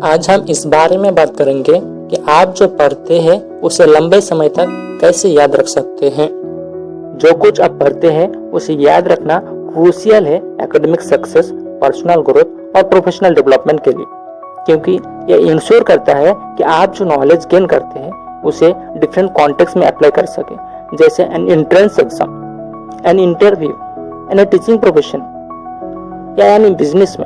आज हम इस बारे में बात करेंगे कि आप जो पढ़ते हैं उसे लंबे समय तक कैसे याद रख सकते हैं। जो कुछ आप पढ़ते हैं उसे याद रखना क्रूशियल है एकेडमिक सक्सेस, पर्सनल ग्रोथ और प्रोफेशनल डेवलपमेंट के लिए, क्योंकि यह इंश्योर करता है कि आप जो नॉलेज गेन करते हैं उसे डिफरेंट कॉन्टेक्स्ट में अप्लाई कर सकें, जैसे an entrance exam, an interview, an teaching profession या एन बिजनेस में।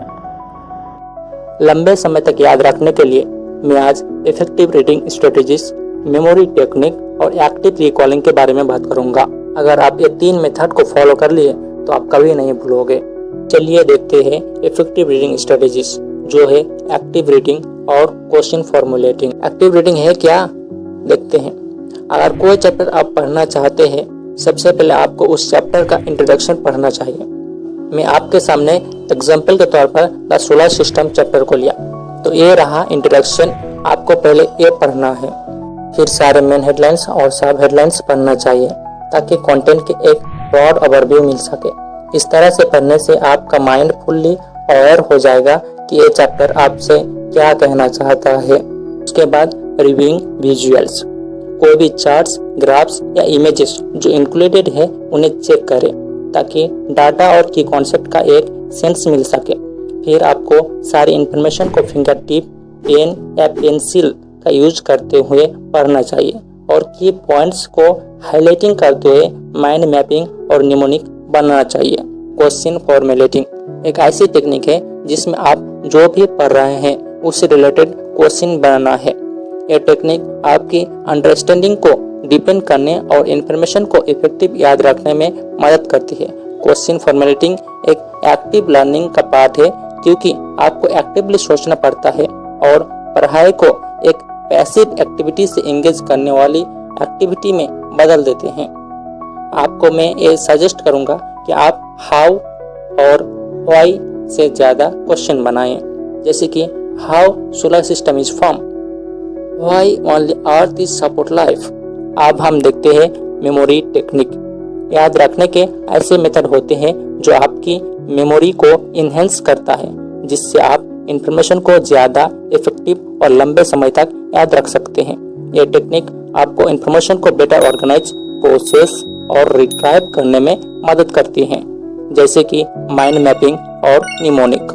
लंबे समय तक याद रखने के लिए मैं आज effective reading strategies, memory technique और एक्टिव रिकॉलिंग के बारे में बात करूंगा। अगर आप ये 3 मेथड को फॉलो कर लिए तो आप कभी नहीं भूलोगे। चलिए देखते हैं इफेक्टिव रीडिंग स्ट्रेटेजीज, जो है एक्टिव रीडिंग और क्वेश्चन फॉर्मुलेटिंग। एक्टिव रीडिंग है क्या, देखते हैं। अगर कोई चैप्टर आप पढ़ना चाहते हैं, सबसे पहले आपको उस चैप्टर का इंट्रोडक्शन पढ़ना चाहिए। मैं आपके सामने एग्जाम्पल के तौर पर द सोलर सिस्टम चैप्टर को लिया, तो ये रहा इंट्रोडक्शन। आपको पहले ये पढ़ना है, फिर सारे मेन हेडलाइंस और सब हेडलाइंस पढ़ना चाहिए ताकि कंटेंट के एक ब्रॉड ओवरव्यू मिल सके। इस तरह से पढ़ने से आपका माइंड फुल्ली अवेयर हो जाएगा कि ये चैप्टर आपसे क्या कहना चाहता है। उसके बाद रिव्यूइंग विजुअल्स, कोई भी चार्ट्स, ग्राफ्स या इमेजेस जो इंक्लूडेड है उन्हें चेक करें ताकि डाटा और की कॉन्सेप्ट का एक सेंस मिल सके। फिर आपको सारी इन्फॉर्मेशन को फिंगर टिप, पेन या पेंसिल का यूज करते हुए पढ़ना चाहिए और की पॉइंट्स को हाईलाइटिंग करते हुए माइंड मैपिंग और निमोनिक बनाना चाहिए। क्वेश्चन फॉर्मुलेटिंग एक ऐसी टेक्निक है जिसमें आप जो भी पढ़ रहे हैं उससे रिलेटेड क्वेश्चन बनाना है। यह टेक्निक आपकी अंडरस्टैंडिंग को डिपेंड करने और इन्फॉर्मेशन को इफेक्टिव याद रखने में मदद करती है। क्वेश्चन फॉर्मुलेटिंग एक एक्टिव लर्निंग का पार्ट है, क्योंकि आपको एक्टिवली सोचना पड़ता है और पढ़ाई को एक पैसिव एक्टिविटी से एंगेज करने वाली एक्टिविटी में बदल देते हैं। आपको मैं ये सजेस्ट करूंगा कि आप हाउ और व्हाई से ज़्यादा क्वेश्चन बनाएं, जैसे कि how solar system is form, why only earth is support life. अब हम देखते हैं मेमोरी टेक्निक। याद रखने के ऐसे मेथड होते हैं जो आपकी मेमोरी को इन्हेंस करता है, जिससे आप इंफॉर्मेशन को ज़्यादा इफेक्टिव और लंबे समय तक याद रख सकते हैं। ये टेक्निक आपको इंफॉर्मेशन को बेटर ऑर्गेनाइज, प्रोसेस और रिट्राइव करने में मदद करती हैं, जैसे कि माइंड मैपिंग और निमोनिक।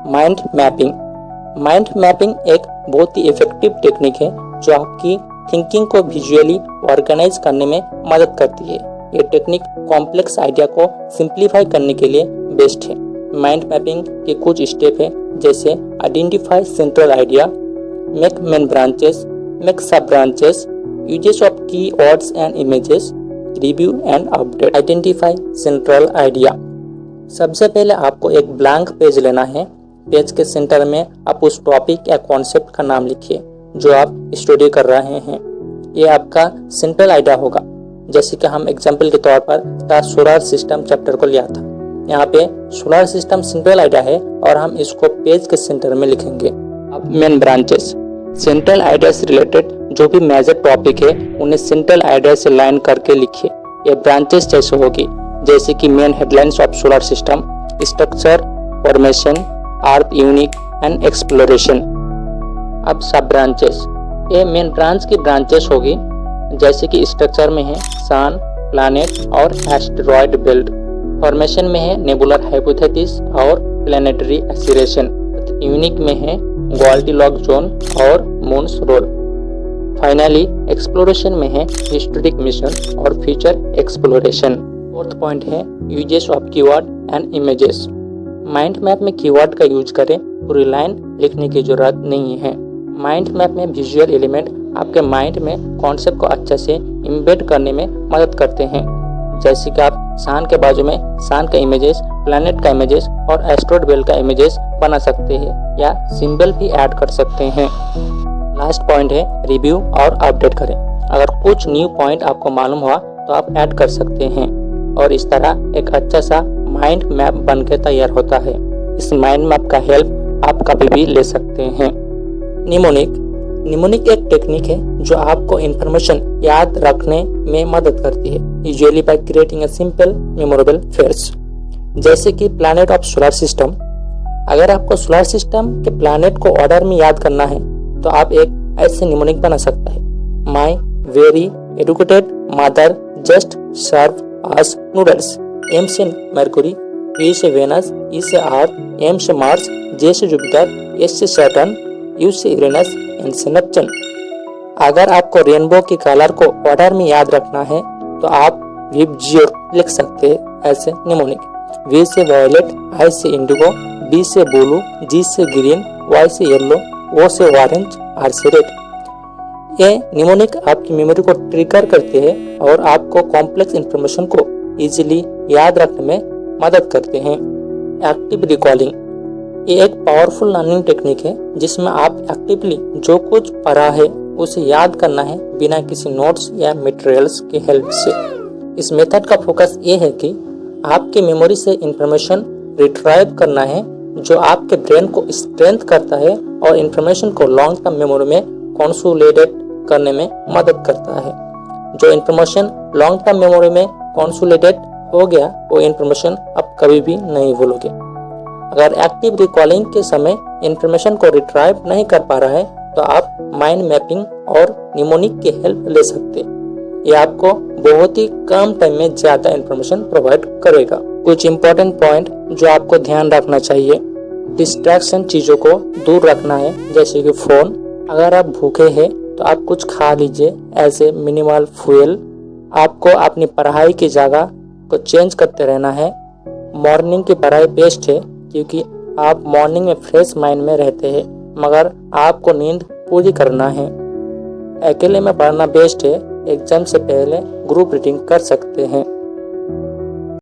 माइंड मैपिंग एक बहुत ही इफेक्टिव टेक्निक है जो आपकी थिंकिंग को विजुअली ऑर्गेनाइज करने में मदद करती है। ये टेक्निक कॉम्प्लेक्स आइडिया को सिंप्लीफाई करने के लिए बेस्ट है। माइंड मैपिंग के कुछ स्टेप है, जैसे identify central idea, make main branches, make सब ब्रांचेस, यूजेस ऑफ की words and images, review and update. Identify central idea. सबसे पहले आपको एक ब्लैंक पेज लेना है। पेज के सेंटर में आप उस टॉपिक या कॉन्सेप्ट का नाम लिखिए जो आप स्टडी कर रहे हैं। ये आपका सेंट्रल आइडिया होगा। जैसे कि हम एग्जाम्पल के तौर पर द सोलर सिस्टम चैप्टर को लिया था। यहाँ पे सोलर सिस्टम सेंट्रल आइडिया है और हम इसको पेज के सेंटर में लिखेंगे। अब मेन ब्रांचेस, सेंट्रल आइडिया से रिलेटेड जो भी मेजर टॉपिक है उन्हें सेंट्रल आइडिया से लाइन करके लिखिए। ये ब्रांचेस जैसे होगी, जैसे कि main headlines of solar system, structure, formation, earth unique and exploration. अब सब ब्रांचेस, ये मेन ब्रांच की ब्रांचेस होगी, जैसे कि स्ट्रक्चर में है सन, प्लैनेट और एस्टेरॉयड बेल्ट। फॉर्मेशन में है नेबुलर हाइपोथेसिस और प्लैनेटरी एक्सीलरेशन। यूनिक में है गोल्डीलॉक्स जोन और मून्स रोल। फाइनली एक्सप्लोरेशन में है हिस्टोरिक मिशन और फ्यूचर एक्सप्लोरेशन। फोर्थ पॉइंट है uses of keyword and images. Mind map में कीवर्ड का यूज करें, पूरी लाइन लिखने की जरूरत नहीं है। माइंड मैप में विजुअल एलिमेंट आपके माइंड में कॉन्सेप्ट को अच्छे से इम्बेड करने में मदद करते हैं, जैसे कि आप सन के बाजू में सन का इमेजेस, प्लैनेट का इमेजेस और एस्ट्रॉयड बेल्ट का इमेजेस बना सकते हैं या सिंबल भी ऐड कर सकते हैं। लास्ट पॉइंट है रिव्यू और अपडेट करें। अगर कुछ न्यू पॉइंट आपको मालूम हुआ तो आप ऐड कर सकते हैं और इस तरह एक अच्छा सा माइंड मैप बनकर तैयार होता है। इस माइंड मैप का हेल्प आप कभी भी ले सकते हैं। निमोनिक एक टेक्निक है जो आपको इंफॉर्मेशन याद रखने में मदद करती है, usually by creating a simple memorable phrase. जैसे कि प्लैनेट ऑफ सोलर सिस्टम, अगर आपको सोलर सिस्टम के प्लैनेट को ऑर्डर में याद करना है तो आप एक ऐसे निमोनिक बना सकता है। My very educated mother just serve us noodles. M से मरकुरी, वी से वेनस, ई से अर्थ, एम से मार्स, जे से जुपिटर, एस से सैटर्न, यू से यूरेनस, एन से नेपच्यून। अगर आपको रेनबो की कलर को ऑर्डर में याद रखना है तो आप विबज्योर लिख सकते हैं ऐसे निमोनिक। वी से वायलेट, आई से इंडिगो, बी से ब्लू, जी से ग्रीन, वाई से येलो, ओ से ऑरेंज, आर से रेड। ये निमोनिक आपकी मेमोरी को ट्रिगर करते हैं और आपको कॉम्प्लेक्स इंफॉर्मेशन को इजीली याद रखने में मदद करते हैं। एक्टिव रिकॉलिंग, ये एक पावरफुल लर्निंग टेक्निक है जिसमें आप एक्टिवली जो कुछ पढ़ा है उसे याद करना है बिना किसी नोट्स या मटेरियल्स की हेल्प से। इस मेथड का फोकस ये है कि आपकी मेमोरी से इंफॉर्मेशन रिट्राइव करना है जो आपके ब्रेन को स्ट्रेंथ करता है और इंफॉर्मेशन को लॉन्ग टर्म मेमोरी में कॉन्सोलिडेट करने में मदद करता है। जो इंफॉर्मेशन लॉन्ग टर्म मेमोरी में कॉन्सोलिडेट हो गया वो इंफॉर्मेशन आप कभी भी नहीं भूलोगे। अगर एक्टिव रिकॉलिंग के समय इंफॉर्मेशन को रिट्राइव नहीं कर पा रहा है तो आप माइंड मैपिंग और निमोनिक की हेल्प ले सकते। ये आपको बहुत ही कम टाइम में ज्यादा इंफॉर्मेशन प्रोवाइड करेगा। कुछ इंपॉर्टेंट पॉइंट जो आपको ध्यान रखना चाहिए। डिस्ट्रैक्शन चीजों को दूर रखना है, जैसे कि फोन। अगर आप भूखे हैं तो आप कुछ खा लीजिए, ऐसे मिनिमल फ्यूल। आपको अपनी पढ़ाई की जगह को चेंज करते रहना है। मॉर्निंग की पढ़ाई बेस्ट है क्योंकि आप मॉर्निंग में फ्रेश माइंड में रहते हैं, मगर आपको नींद पूरी करना है। अकेले में पढ़ना बेस्ट है, एग्जाम से पहले ग्रुप रीडिंग कर सकते हैं।